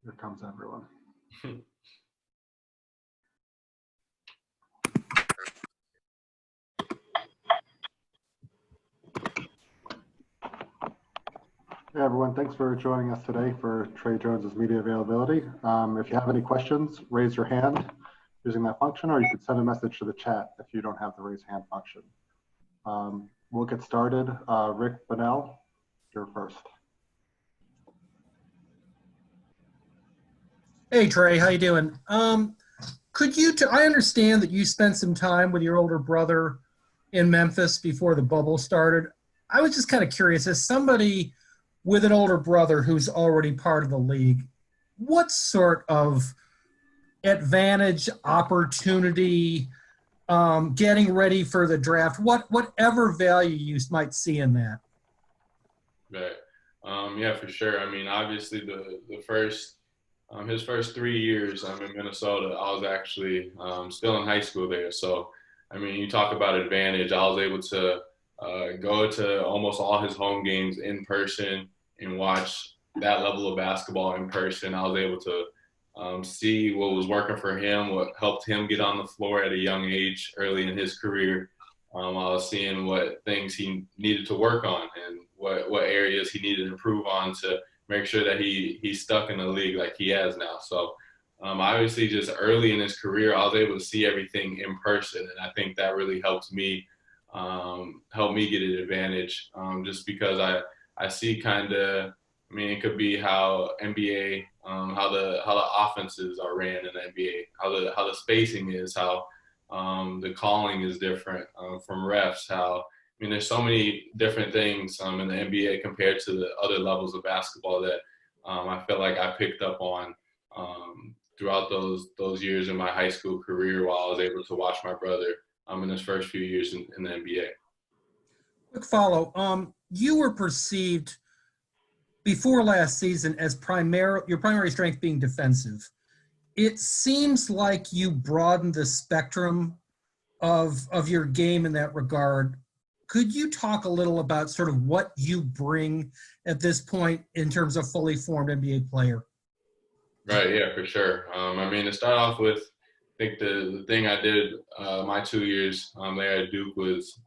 Here comes everyone. Hey everyone, thanks for joining us today for Trey Jones's media availability. If you have any questions, raise your hand using that function, or you could send a message to the chat if you don't have the raise hand function. We'll get started. Rick Bonnell, you're first. Hey Trey, how you doing? Could you? I understand that you spent some time with your older brother in Memphis before the bubble started. I was just kind of curious, as somebody with an older brother who's already part of the league, what sort of advantage, opportunity, getting ready for the draft, whatever value you might see in that? Right. Yeah, for sure. I mean, obviously the first his first 3 years in Minnesota, I was actually still in high school there. So, I mean, you talk about advantage. I was able to go to almost all his home games in person and watch that level of basketball in person. I was able to see what was working for him, what helped him get on the floor at a young age early in his career. I was seeing what things he needed to work on and what areas he needed to improve on to make sure that he's stuck in the league like he has now. So obviously just early in his career, I was able to see everything in person. And I think that really helped me get an advantage just because I see kind of, I mean, it could be how NBA, how the offenses are ran in the NBA, how the spacing is, how the calling is different from refs, I mean, there's so many different things in the NBA compared to the other levels of basketball that I feel like I picked up on throughout those years in my high school career while I was able to watch my brother in his first few years in the NBA. Quick follow. You were perceived before last season as your primary strength being defensive. It seems like you broadened the spectrum of your game in that regard. Could you talk a little about sort of what you bring at this point in terms of fully formed NBA player? Right, yeah, for sure. I mean, to start off with, I think the thing I did my 2 years there at Duke was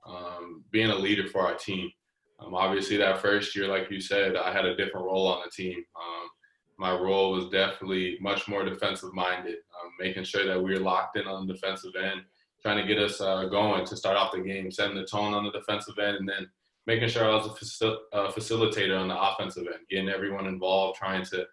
being a leader for our team. Obviously, that first year, like you said, I had a different role on the team. My role was definitely much more defensive-minded, making sure that we were locked in on the defensive end, trying to get us going to start off the game, setting the tone on the defensive end, and then making sure I was a facilitator on the offensive end, getting everyone involved, trying to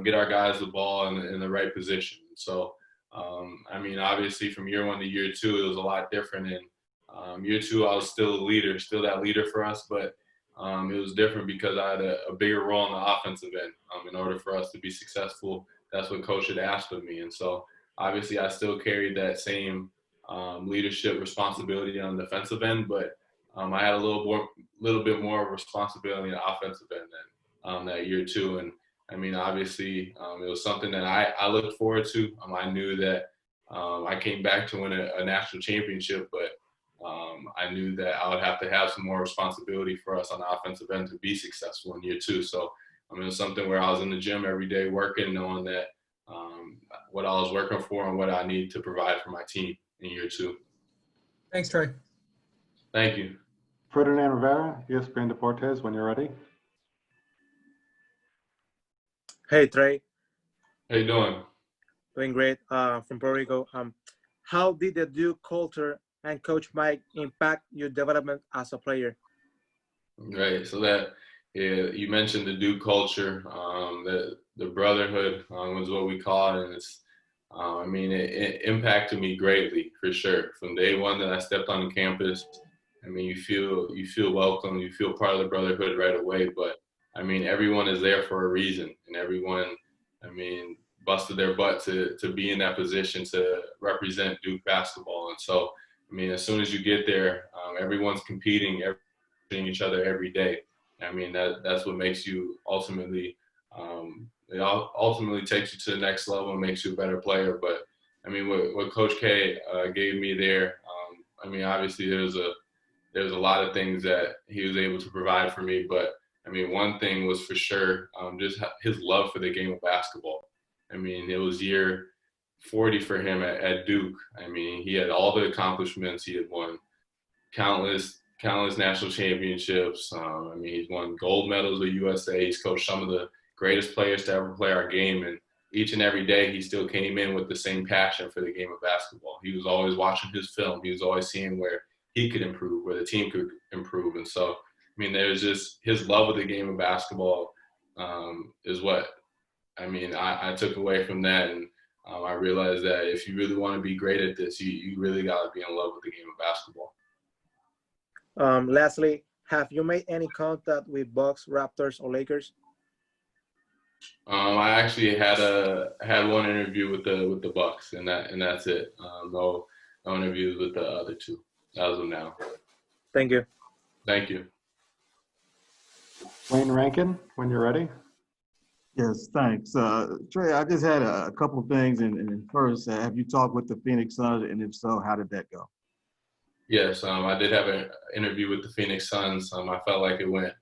get our guys the ball in the right position. So, I mean, obviously from year one to year two, it was a lot different. And year two, I was still a leader, still that leader for us, but it was different because I had a bigger role on the offensive end. In order for us to be successful, that's what coach had asked of me. And so, obviously, I still carried that same leadership responsibility on the defensive end, but I had a little bit more responsibility on the offensive end than that year two. And I mean, obviously, it was something that I looked forward to. I knew that I came back to win a national championship, but I knew that I would have to have some more responsibility for us on the offensive end to be successful in year two. So, I mean, it was something where I was in the gym every day working, knowing that what I was working for and what I need to provide for my team in year two. Thanks, Trey. Thank you. Ferdinand Rivera, ESPN Deportes, when you're ready. Hey Trey. How you doing? Doing great. From Puerto Rico. How did the Duke culture and Coach Mike impact your development as a player? Right. So you mentioned the Duke culture. The brotherhood was what we call it, and it's. I mean, it impacted me greatly for sure. From day one that I stepped on the campus, I mean, you feel welcome, you feel part of the brotherhood right away. But I mean, everyone is there for a reason, and everyone, I mean, busted their butt to be in that position to represent Duke basketball. And so, I mean, as soon as you get there, everyone's competing, each other every day. I mean, that's what makes you ultimately. It ultimately takes you to the next level and makes you a better player. But I mean, what Coach K gave me there, I mean, obviously there's a lot of things that he was able to provide for me. But I mean, one thing was for sure just his love for the game of basketball. I mean, it was year 40 for him at Duke. I mean, he had all the accomplishments. He had won countless national championships. I mean, he's won gold medals with USA. He's coached some of the greatest players to ever play our game. And each and every day, he still came in with the same passion for the game of basketball. He was always watching his film. He was always seeing where he could improve, where the team could improve. And so, I mean, there's just his love of the game of basketball is what, I mean, I took away from that. And I realized that if you really want to be great at this, you really got to be in love with the game of basketball. Lastly, have you made any contact with Bucks, Raptors, or Lakers? I actually had one interview with the Bucks, and that's it. No interviews with the other two as of now. Thank you. Thank you. Wayne Rankin, when you're ready. Yes, thanks. Trey, I just had a couple of things. And first, have you talked with the Phoenix Suns? And if so, how did that go? Yes, I did have an interview with the Phoenix Suns. I felt like it went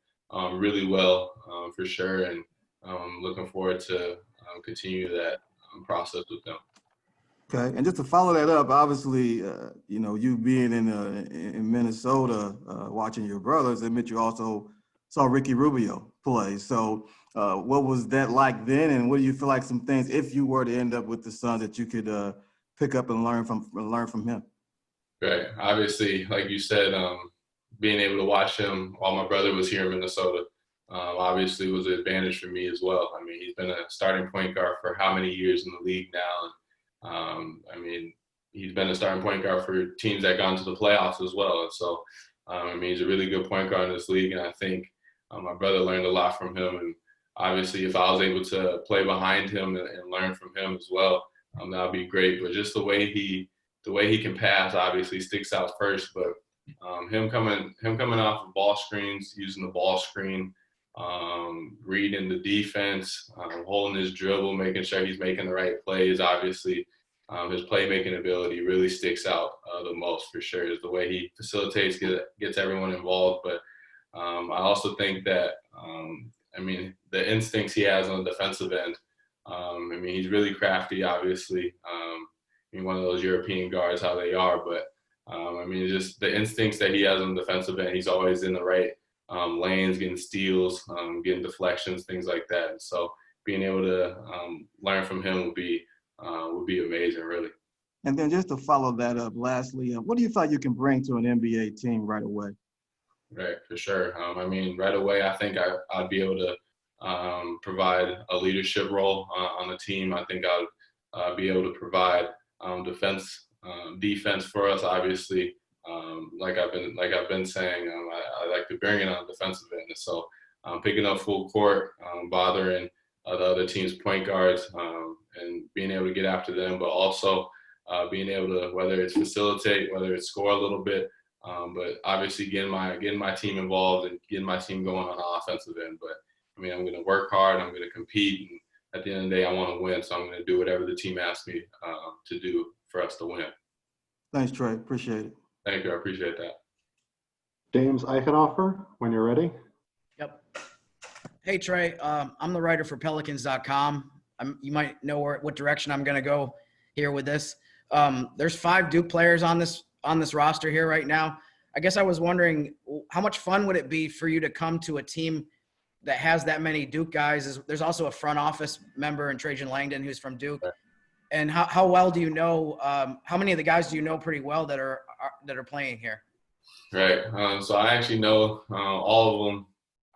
really well for sure, and I'm looking forward to continue that process with them. Okay, and just to follow that up, obviously, you being in Minnesota, watching your brothers, I admit you also saw Ricky Rubio play. So what was that like then, and what do you feel like some things, if you were to end up with the Suns, that you could pick up and learn from him? Right. Obviously, like you said, being able to watch him while my brother was here in Minnesota, obviously was an advantage for me as well. I mean, he's been a starting point guard for how many years in the league now? And, I mean, he's been a starting point guard for teams that gone to the playoffs as well. And so, I mean, he's a really good point guard in this league, and I think my brother learned a lot from him. And obviously, if I was able to play behind him and learn from him as well, that would be great. But just the way he can pass obviously sticks out first, but him coming off of ball screens, using the ball screen, reading the defense, holding his dribble, making sure he's making the right plays. Obviously, his playmaking ability really sticks out the most for sure. Is the way he facilitates, gets everyone involved. But I also think that I mean, the instincts he has on the defensive end. I mean, he's really crafty, obviously. One of those European guards, how they are, but I mean, just the instincts that he has on the defensive end, he's always in the right lanes, getting steals, getting deflections, things like that. And so being able to learn from him would be amazing, really. And then just to follow that up, lastly, what do you feel you can bring to an NBA team right away? Right, for sure. I mean, right away, I think I'd be able to provide a leadership role on the team. I think I'd be able to provide defense for us. Obviously, like I've been saying, I like to bring it on the defensive end. And so picking up full court, bothering the other team's point guards, and being able to get after them, but also being able to, whether it's facilitate, whether it's score a little bit, but obviously getting my team involved and getting my team going on the offensive end. But I mean, I'm going to work hard. I'm going to compete. And at the end of the day, I want to win. So I'm going to do whatever the team asks me to do for us to win. Thanks, Trey. Appreciate it. Thank you. I appreciate that. James Eichenhofer, when you're ready. Yep. Hey, Trey. I'm the writer for Pelicans.com. You might know what direction I'm going to go here with this. There's 5 Duke players on this roster here right now. I guess I was wondering, how much fun would it be for you to come to a team that has that many Duke guys? There's also a front office member in Trajan Langdon who's from Duke. And how well do you know? How many of the guys do you know pretty well that are playing here? Right. So I actually know all of them.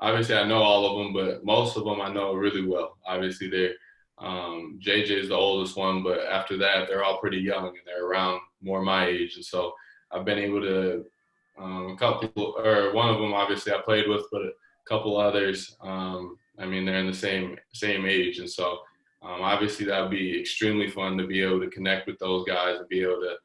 Obviously, I know all of them, but most of them I know really well. Obviously, they're JJ is the oldest one, but after that, they're all pretty young and they're around more my age. And so I've been able to one of them obviously I played with, but a couple others, I mean, they're in the same age. And so obviously that would be extremely fun to be able to connect with those guys and be able to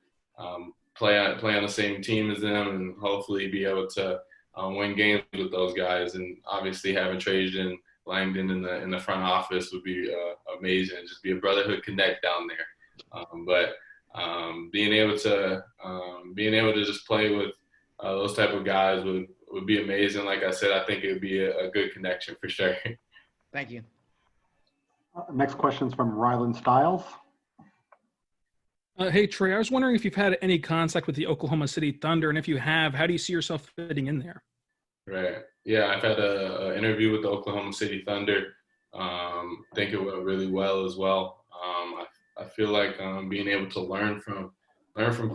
play on the same team as them and hopefully be able to win games with those guys. And obviously having Trajan Langdon in the front office would be amazing. Just be a brotherhood connect down there. But being able to just play with those type of guys would be amazing. Like I said, I think it would be a good connection for sure. Thank you. Next question's from Rylan Stiles. Hey, Trey, I was wondering if you've had any contact with the Oklahoma City Thunder, and if you have, how do you see yourself fitting in there? Right. Yeah, I've had a interview with the Oklahoma City Thunder. Think it went really well as well. I feel like being able to learn from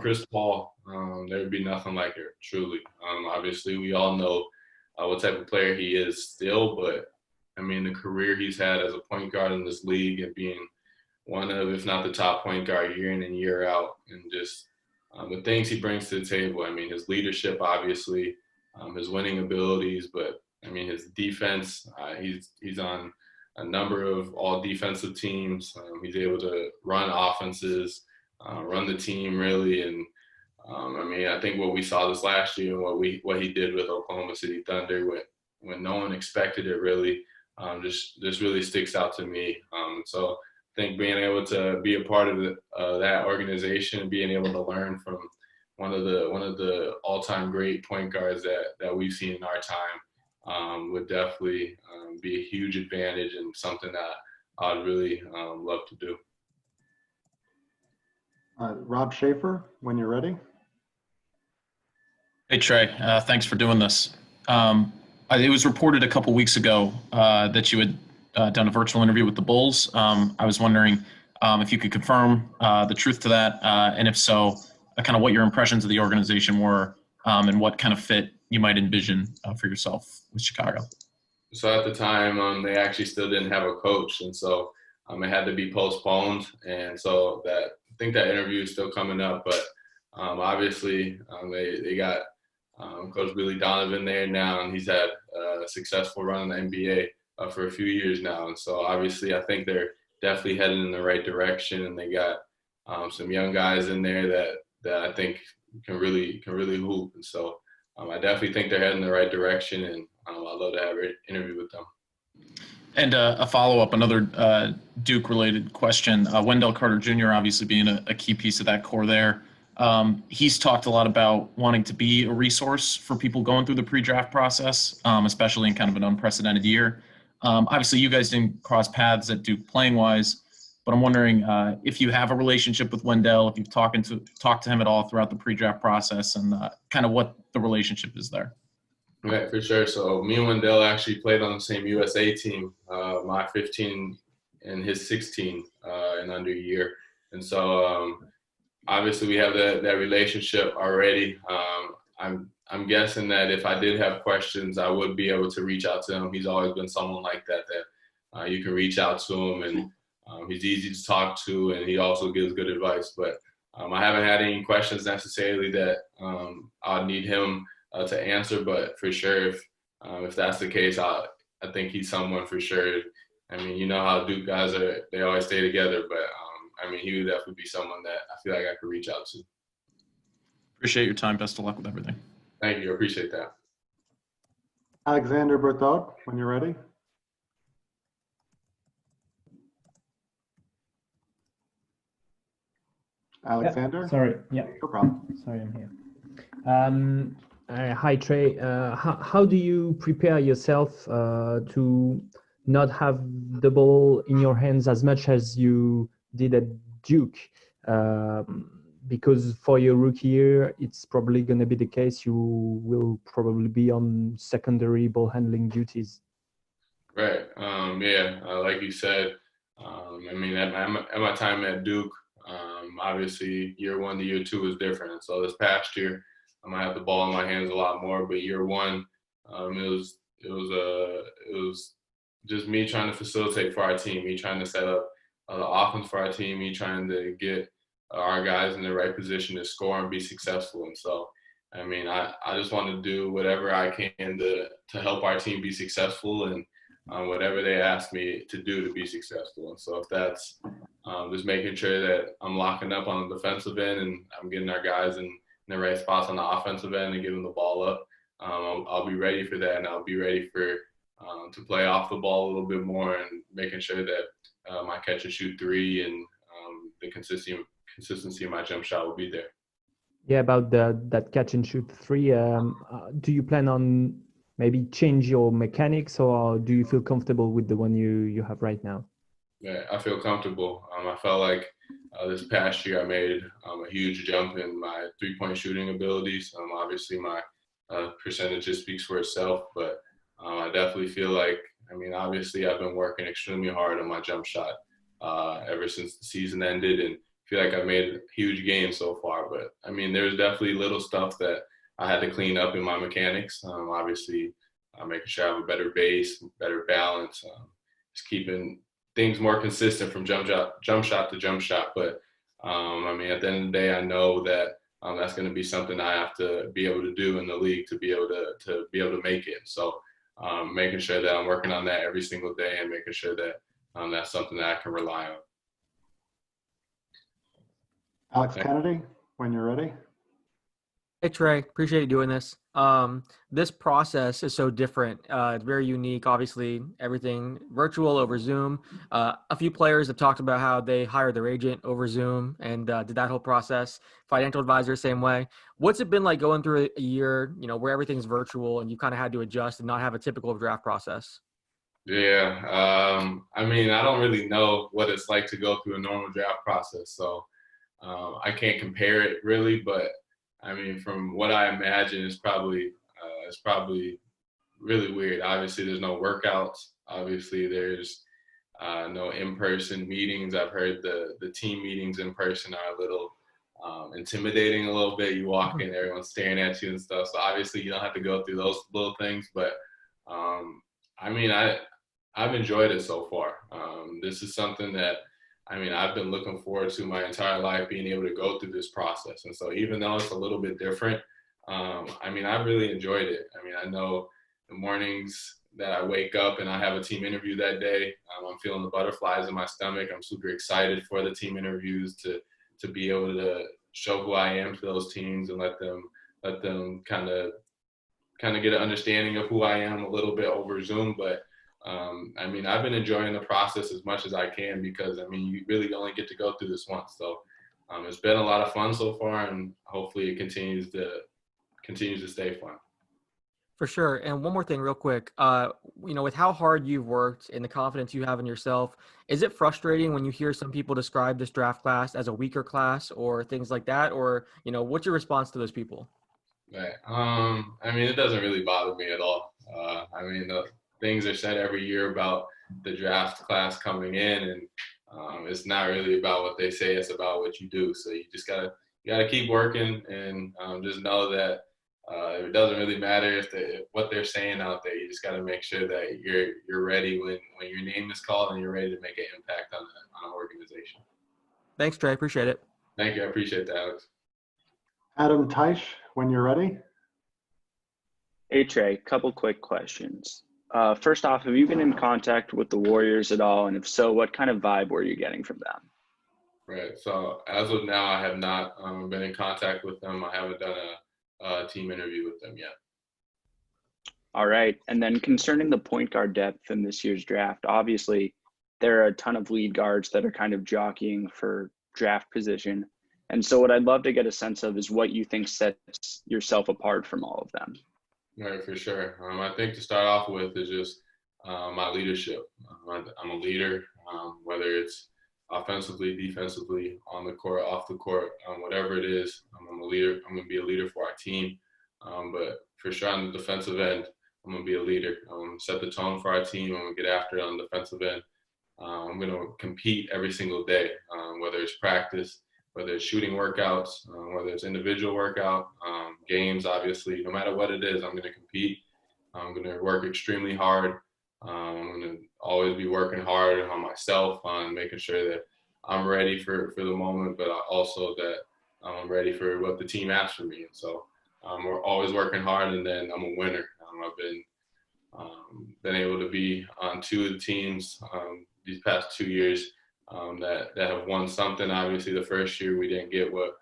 Chris Paul, there would be nothing like it, truly. Obviously, we all know what type of player he is still, but I mean, the career he's had as a point guard in this league and being one of, if not the top point guard year in and year out, and just the things he brings to the table. I mean, his leadership, obviously, his winning abilities, but I mean, his defense, he's on a number of all defensive teams. He's able to run offenses, run the team really. And I mean, I think what we saw this last year and what he did with Oklahoma City Thunder when no one expected it really, just really sticks out to me. So I think being able to be a part of that organization, being able to learn from one of the all-time great point guards that we've seen in our time would definitely be a huge advantage and something that I'd really love to do. Rob Schaefer, when you're ready. Hey, Trey. Thanks for doing this. It was reported a couple weeks ago that you had done a virtual interview with the Bulls. I was wondering if you could confirm the truth to that, and if so, kind of what your impressions of the organization were, and what kind of fit you might envision for yourself with Chicago. So at the time, they actually still didn't have a coach, and so it had to be postponed. And so I think that interview is still coming up, but obviously they got Coach Billy Donovan there now, and he's had a successful run in the NBA for a few years now. And so obviously I think they're definitely heading in the right direction, and they got some young guys in there that I think can really hoop. And so I definitely think they're heading in the right direction, and I'd love to have an interview with them. And a follow-up, another Duke-related question. Wendell Carter Jr. obviously being a key piece of that core there. He's talked a lot about wanting to be a resource for people going through the pre-draft process, especially in kind of an unprecedented year. Obviously, you guys didn't cross paths at Duke playing-wise, but I'm wondering if you have a relationship with Wendell, if you've talked to him at all throughout the pre-draft process, and kind of what the relationship is there. Right, for sure. So me and Wendell actually played on the same USA team, my 15 and his 16 in under a year. And so obviously we have that relationship already. I'm guessing that if I did have questions, I would be able to reach out to him. He's always been someone like that you can reach out to him, and he's easy to talk to, and he also gives good advice. But I haven't had any questions necessarily that I'll need him to answer, but for sure, if that's the case, I think he's someone for sure. I mean, you know how Duke guys are; they always stay together. But I mean, he would definitely be someone that I feel like I could reach out to. Appreciate your time. Best of luck with everything. Thank you. I appreciate that. Alexander Berthaud, when you're ready. Alexander? Yeah, sorry. Yeah. No problem. Sorry, I'm here. Hi, Trey. How do you prepare yourself to not have the ball in your hands as much as you did at Duke? Because for your rookie year, it's probably going to be the case. You will probably be on secondary ball handling duties. Right. Yeah. Like you said, I mean, at my time at Duke, obviously year 1 to year 2 was different. So this past year, I might have the ball in my hands a lot more. But year 1, it was just me trying to facilitate for our team, me trying to set up the offense for our team, me trying to get our guys in the right position to score and be successful. And so, I mean, I just want to do whatever I can to help our team be successful, and whatever they ask me to do to be successful. And so if that's just making sure that I'm locking up on the defensive end and I'm getting our guys in the right spots on the offensive end and giving the ball up, I'll be ready for that, and I'll be ready for to play off the ball a little bit more and making sure that my catch and shoot 3 and the consistency of my jump shot will be there. Yeah, about that catch and shoot 3, do you plan on maybe change your mechanics, or do you feel comfortable with the one you have right now? Yeah, I feel comfortable. I felt like this past year I made a huge jump in my three-point shooting abilities. Obviously, my percentages speaks for itself, but I definitely feel like, I mean, obviously I've been working extremely hard on my jump shot ever since the season ended, and feel like I've made huge gains so far. But I mean, there's definitely little stuff that I had to clean up in my mechanics. Obviously, making sure I have a better base, better balance, just keeping things more consistent from jump shot to jump shot. But I mean, at the end of the day, I know that that's going to be something I have to be able to do in the league to be able to make it. So making sure that I'm working on that every single day and making sure that that's something that I can rely on. Alex Kennedy, when you're ready. Hey Trey, appreciate you doing this. This process is so different. It's very unique. Obviously, everything virtual over Zoom. A few players have talked about how they hired their agent over Zoom and did that whole process. Financial advisor, same way. What's it been like going through a year, where everything's virtual and you kind of had to adjust and not have a typical draft process? Yeah, I mean, I don't really know what it's like to go through a normal draft process, so I can't compare it really. But I mean, from what I imagine, it's probably really weird. Obviously, there's no workouts. Obviously, there's no in-person meetings. I've heard the team meetings in person are a little intimidating a little bit. You walk in, everyone's staring at you and stuff. So obviously, you don't have to go through those little things. But I mean, I've enjoyed it so far. This is something that, I mean, I've been looking forward to my entire life, being able to go through this process. And so even though it's a little bit different, I mean, I've really enjoyed it. I mean, I know the mornings that I wake up and I have a team interview that day, I'm feeling the butterflies in my stomach. I'm super excited for the team interviews to be able to show who I am to those teams and let them kind of get an understanding of who I am a little bit over Zoom. But I mean, I've been enjoying the process as much as I can because, I mean, you really only get to go through this once. So it's been a lot of fun so far, and hopefully it continues to stay fun. For sure. And one more thing real quick, with how hard you've worked and the confidence you have in yourself, is it frustrating when you hear some people describe this draft class as a weaker class or things like that? Or, what's your response to those people? Right. I mean, it doesn't really bother me at all. I mean, the things are said every year about the draft class coming in, and it's not really about what they say, it's about what you do. So you just gotta keep working and just know that it doesn't really matter if what they're saying out there. You just gotta make sure that you're ready when your name is called and you're ready to make an impact on an organization. Thanks, Trey. Appreciate it. Thank you. I appreciate that, Alex. Adam Tyus, when you're ready. Hey Trey, couple quick questions. First off, have you been in contact with the Warriors at all? And if so, what kind of vibe were you getting from them? Right. So as of now, I have not been in contact with them. I haven't done a team interview with them yet. All right. And then concerning the point guard depth in this year's draft, obviously there are a ton of lead guards that are kind of jockeying for draft position. And so what I'd love to get a sense of is what you think sets yourself apart from all of them. Right, for sure. I think to start off with is just my leadership. I'm a leader, whether it's offensively, defensively, on the court, off the court, whatever it is. I'm a leader. I'm going to be a leader for our team. But for sure on the defensive end, I'm going to be a leader. I'm going to set the tone for our team. I'm going to get after it on the defensive end. I'm going to compete every single day, whether it's practice, whether it's shooting workouts, whether it's individual workout, games, obviously. No matter what it is, I'm going to compete. I'm going to work extremely hard. I'm going to always be working hard on myself, on making sure that I'm ready for the moment, but also that I'm ready for what the team asks from me. And so we're always working hard, and then I'm a winner. I've been able to be on two of the teams these past 2 years that have won something. Obviously, the first year we didn't get what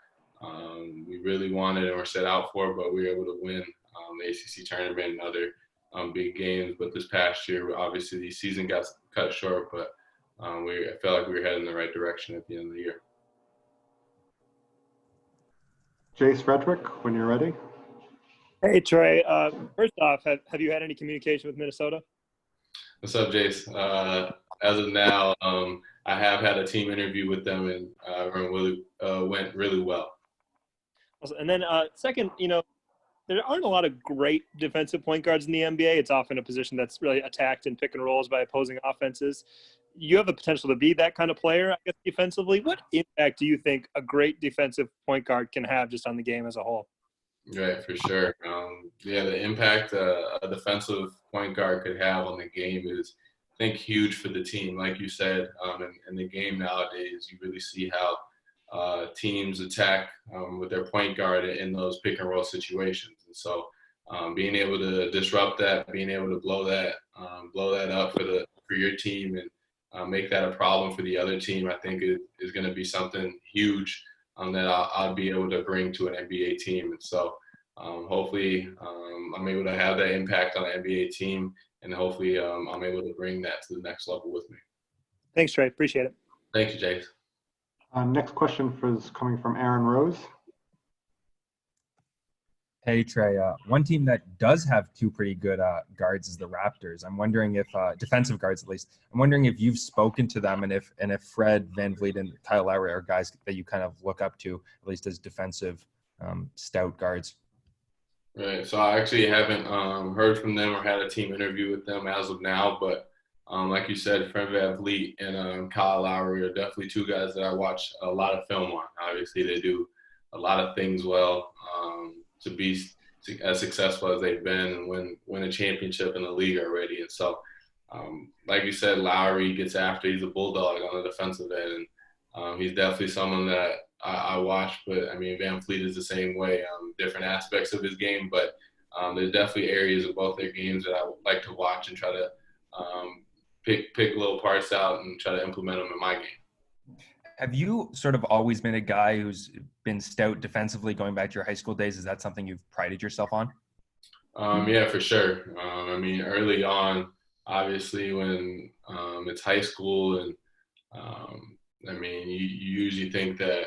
we really wanted and were set out for, but we were able to win the ACC tournament and other big games. But this past year, obviously, the season got cut short, but I felt like we were heading in the right direction at the end of the year. Jace Frederick, when you're ready. Hey, Trey. First off, have you had any communication with Minnesota? What's up, Jace? As of now, I have had a team interview with them, and went really well. And then second, there aren't a lot of great defensive point guards in the NBA. It's often a position that's really attacked in pick and rolls by opposing offenses. You have the potential to be that kind of player, I guess, defensively. What impact do you think a great defensive point guard can have just on the game as a whole? Right, for sure. The impact a defensive point guard could have on the game is, I think, huge for the team. Like you said, in the game nowadays, you really see how teams attack with their point guard in those pick and roll situations. And so being able to disrupt that, being able to blow that up for your team and make that a problem for the other team, I think is going to be something huge that I'll be able to bring to an NBA team. And so hopefully I'm able to have that impact on an NBA team, and hopefully I'm able to bring that to the next level with me. Thanks, Trey. Appreciate it. Thank you, Jace. Next question is coming from Aaron Rose. Hey, Trey. One team that does have two pretty good guards is the Raptors. I'm wondering if defensive guards, at least. I'm wondering if you've spoken to them, and if Fred VanVleet and Kyle Lowry are guys that you kind of look up to, at least as defensive stout guards. Right. So I actually haven't heard from them or had a team interview with them as of now, but like you said, Fred VanVleet and Kyle Lowry are definitely two guys that I watch a lot of film on. Obviously, they do a lot of things well to be as successful as they've been and win a championship in the league already. And so, like you said, Lowry gets after. He's a bulldog on the defensive end, and he's definitely someone that I watch. But, I mean, VanVleet is the same way, different aspects of his game. But there's definitely areas of both their games that I would like to watch and try to pick little parts out and try to implement them in my game. Have you sort of always been a guy who's been stout defensively going back to your high school days? Is that something you've prided yourself on? Yeah, for sure. I mean, early on, obviously, when it's high school, and I mean, you usually think that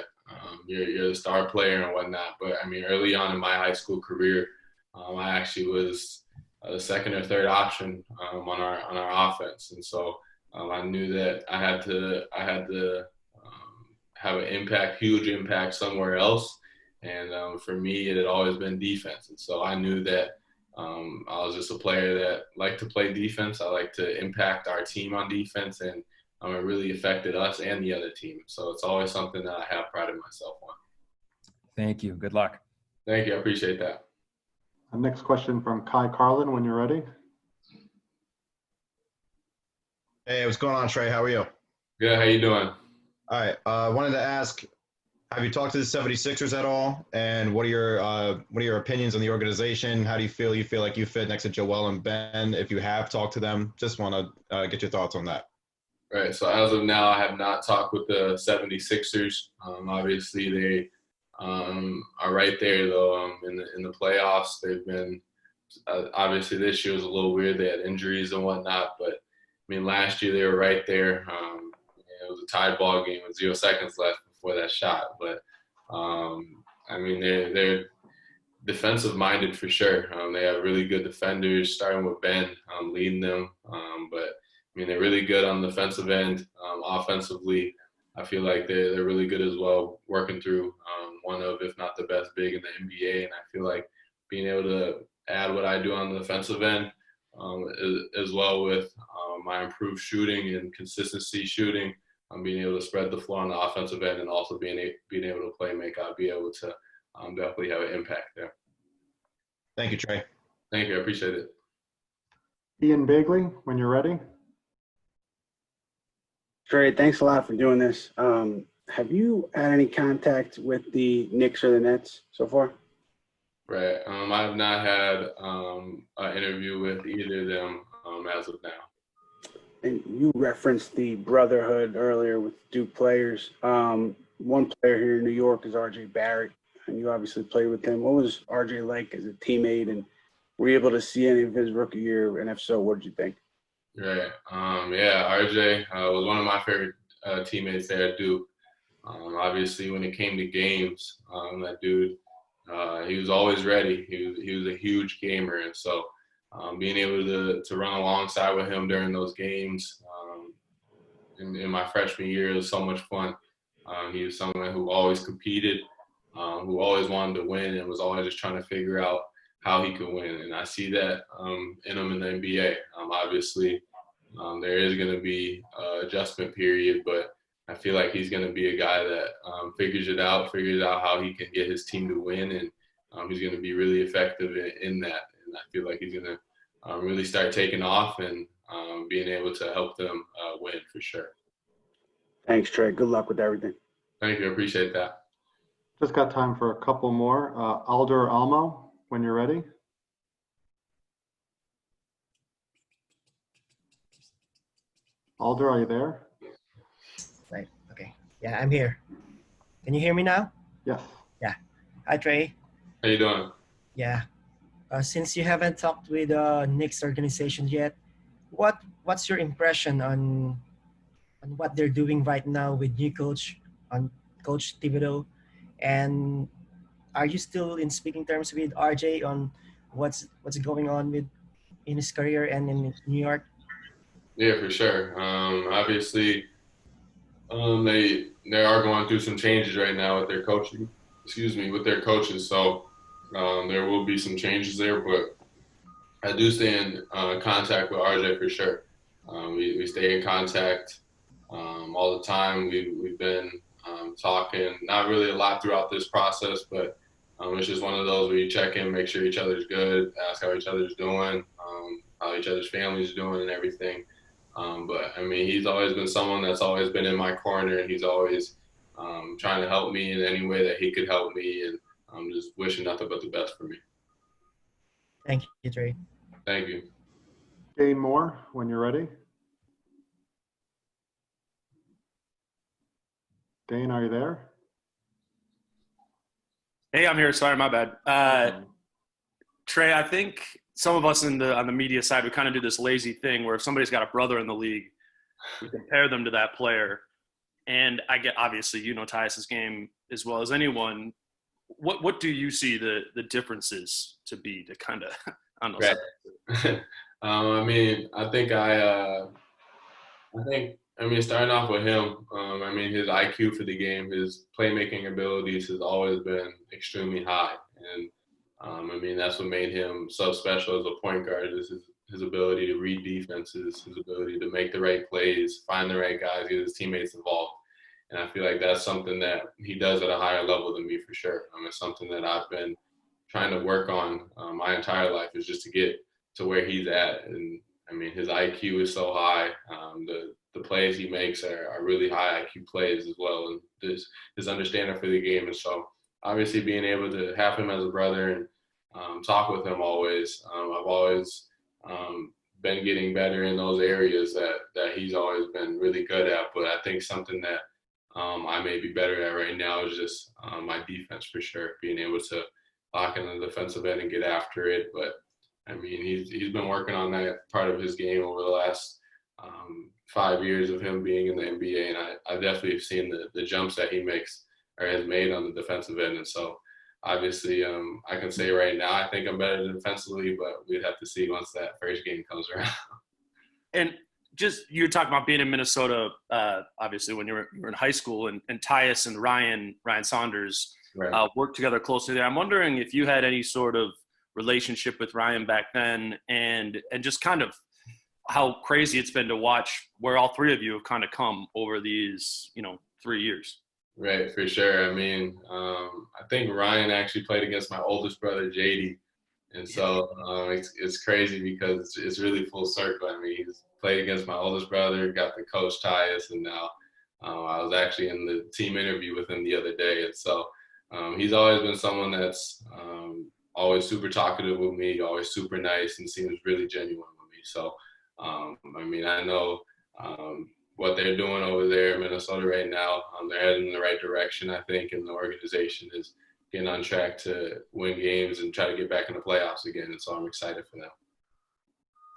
you're the star player and whatnot. But I mean, early on in my high school career, I actually was the second or third option on our offense, and so I knew that I had to have an impact, huge impact somewhere else. And for me, it had always been defense. And so I knew that I was just a player that liked to play defense. I like to impact our team on defense, and it really affected us and the other team. So it's always something that I have prided myself on. Thank you. Good luck. Thank you. I appreciate that. Next question from Kai Carlin, when you're ready. Hey, what's going on, Trey? How are you? Good. How you doing? All right. Wanted to ask, have you talked to the 76ers at all? And what are your opinions on the organization? How do you feel? You feel like you fit next to Joel and Ben? If you have talked to them, just want to get your thoughts on that. Right. So as of now, I have not talked with the 76ers. Obviously, they are right there, though, in the playoffs. They've been obviously this year was a little weird. They had injuries and whatnot, but I mean, last year they were right there. It was a tied ball game with 0 seconds left before that shot. But I mean, they're defensive minded for sure. They have really good defenders, starting with Ben leading them. But I mean, they're really good on the defensive end. Offensively, I feel like they're really good as well, working through one of, if not the best big in the NBA. And I feel like being able to add what I do on the defensive end as well with my improved shooting and consistency shooting, being able to spread the floor on the offensive end, and also being able to play make, I'll be able to definitely have an impact there. Thank you, Trey. Thank you. I appreciate it. Ian Bagley, when you're ready. Trey, thanks a lot for doing this. Have you had any contact with the Knicks or the Nets so far? Right. I have not had an interview with either of them as of now. And you referenced the brotherhood earlier with Duke players. One player here in New York is RJ Barrett, and you obviously played with him. What was RJ like as a teammate, and were you able to see any of his rookie year? And if so, what did you think? Right. Yeah, RJ was one of my favorite teammates there at Duke. Obviously, when it came to games, that dude, he was always ready. He was a huge gamer, and so being able to run alongside with him during those games in my freshman year. It was so much fun. He was someone who always competed, who always wanted to win, and was always just trying to figure out how he could win. And I see that in him in the NBA. Obviously, there is going to be an adjustment period, but I feel like he's going to be a guy that figures out how he can get his team to win, and he's going to be really effective in that. And I feel like he's going to really start taking off and being able to help them win for sure. Thanks, Trey. Good luck with everything. Thank you. I appreciate that. Just got time for a couple more. Alder Almo, when you're ready. Alder, are you there? Right. Okay. Yeah, I'm here. Can you hear me now? Yes. Yeah. Hi, Trey. How you doing? Yeah. Since you haven't talked with Knicks organization yet, what's your impression on what they're doing right now with new coach, on Coach Thibodeau, and are you still in speaking terms with RJ on what's going on in his career and in New York? Yeah, for sure. Obviously, they are going through some changes right now with their coaching. With their coaches. So there will be some changes there, but I do stay in contact with RJ for sure. We stay in contact all the time. We've been talking, not really a lot throughout this process, but it's just one of those where you check in, make sure each other's good, ask how each other's doing, how each other's family's doing and everything. But I mean, he's always been someone that's always been in my corner, and he's always trying to help me in any way that he could help me, and I'm just wishing nothing but the best for me. Thank you, Trey. Thank you. Dane Moore, when you're ready. Dane, are you there? Hey, I'm here. Sorry, my bad. Trey, I think some of us on the media side, we kind of do this lazy thing where if somebody's got a brother in the league, we compare them to that player. And I get, obviously, you know Tyus' game as well as anyone. What do you see the differences to be to kind of, I don't know. Right. I mean, starting off with him, his IQ for the game, his playmaking abilities has always been extremely high. And, that's what made him so special as a point guard, is his ability to read defenses, his ability to make the right plays, find the right guys, get his teammates involved. And I feel like that's something that he does at a higher level than me for sure. It's something that I've been trying to work on my entire life, is just to get to where he's at. And his IQ is so high. The plays he makes are really high IQ plays as well. And his understanding for the game. And so obviously being able to have him as a brother and talk with him always, I've always been getting better in those areas that he's always been really good at. But I think something that I may be better at right now is just my defense for sure, being able to lock in the defensive end and get after it. But he's been working on that part of his game over the last 5 years of him being in the NBA, and I definitely have seen the jumps that he makes or has made on the defensive end. And so obviously I can say right now I think I'm better defensively, but we'd have to see once that first game comes around. And just, you were talking about being in Minnesota, obviously when you were in high school, and Tyus and Ryan Saunders right. Worked together closely there. I'm wondering if you had any sort of relationship with Ryan back then, and just kind of how crazy it's been to watch where all three of you have kind of come over these 3 years. Right, for sure. I think Ryan actually played against my oldest brother, JD. And so it's crazy because it's really full circle. He's played against my oldest brother, got to coach Tyus, and now I was actually in the team interview with him the other day. And so he's always been someone that's always super talkative with me, always super nice, and seems really genuine with me. So, I know what they're doing over there in Minnesota right now. They're heading in the right direction, I think, and the organization is getting on track to win games and try to get back in the playoffs again. And so I'm excited for them.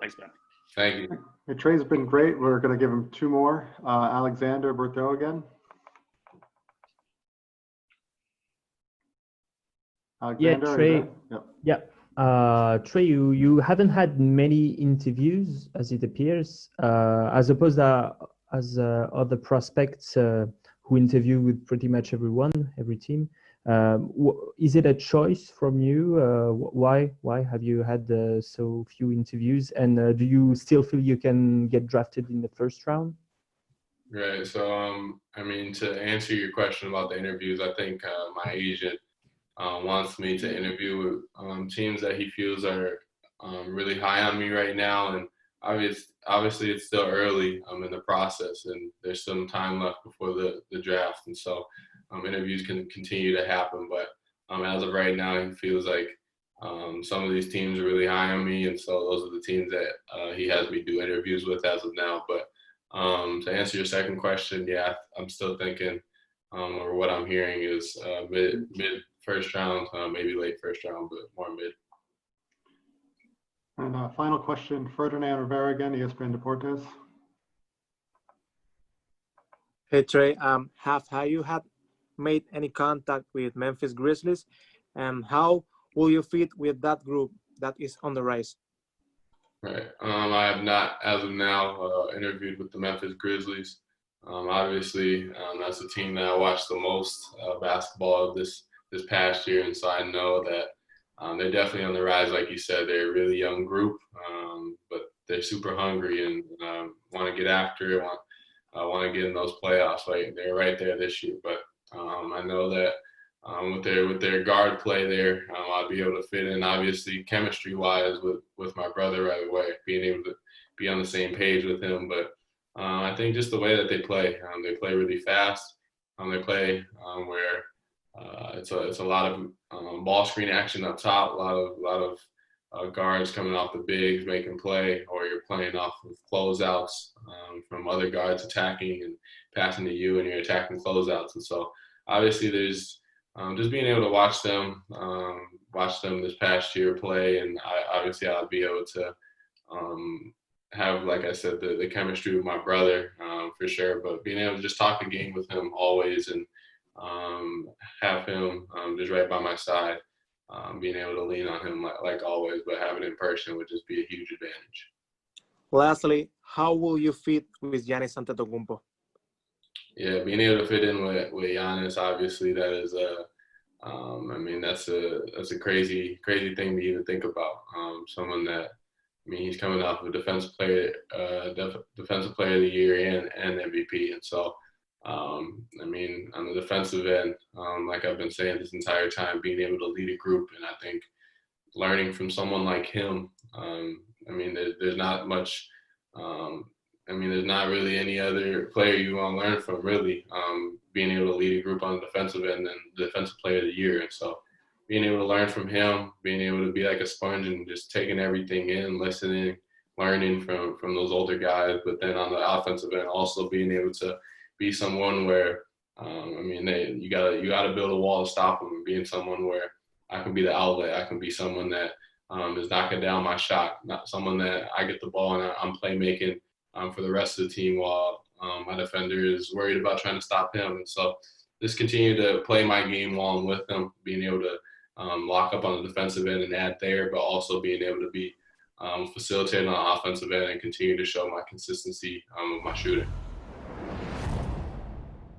Thanks, man. Thank you. Hey, Trey's been great. We're going to give him two more. Alexander Berthaud again. Alexander, yeah, Trey. Trey, you haven't had many interviews, as it appears, as opposed as other prospects who interview with pretty much everyone, every team. Is it a choice from you? Why have you had so few interviews? And do you still feel you can get drafted in the first round? Right. So, I mean, to answer your question about the interviews, I think my agent wants me to interview teams that he feels are really high on me right now. And obviously it's still early in the process, and there's some time left before the draft. And so interviews can continue to happen. But as of right now, he feels like some of these teams are really high on me. And so those are the teams that he has me do interviews with as of now. But to answer your second question, yeah, I'm still thinking, or what I'm hearing is mid first round, maybe late first round, but more mid. And final question, Ferdinand Rivera again, ESPN Deportes. Hey Trey, have you had made any contact with Memphis Grizzlies, and how will you fit with that group that is on the rise? Right. I have not, as of now, interviewed with the Memphis Grizzlies. Obviously, that's the team that I watched the most basketball of this past year, and so I know that they're definitely on the rise. Like you said, they're a really young group, but they're super hungry and want to get after it, want to get in those playoffs. Like they're right there this year. But I know that with their guard play there, I'll be able to fit in. Obviously, chemistry-wise, with my brother right away, being able to be on the same page with him. But I think just the way that they play really fast. They play where it's a lot of ball screen action up top, a lot of guards coming off the bigs making play, or you're playing off of closeouts from other guards attacking and passing to you, and you're attacking closeouts. And so obviously there's just being able to watch them this past year play, and I'll be able to have, like I said, the chemistry with my brother for sure, but being able to just talk the game with him always and have him just right by my side, being able to lean on him like always, but having it in person would just be a huge advantage. Lastly, how will you fit with Giannis Antetokounmpo? Yeah, being able to fit in with Giannis, obviously that is that's a crazy thing to even think about. Someone that, he's coming off of defensive player of the year and MVP, and so on the defensive end, like I've been saying this entire time, being able to lead a group, and I think learning from someone like him, there's not much. There's not really any other player you want to learn from, really, being able to lead a group on the defensive end and the defensive player of the year. And so being able to learn from him, being able to be like a sponge and just taking everything in, listening, learning from those older guys, but then on the offensive end, also being able to be someone where, you gotta build a wall to stop them, and being someone where I can be the outlet. I can be someone that is knocking down my shot, not someone that I get the ball and I'm playmaking for the rest of the team while my defender is worried about trying to stop him. And so just continue to play my game while I'm with them, being able to lock up on the defensive end and add there, but also being able to be facilitating on the offensive end and continue to show my consistency with my shooting.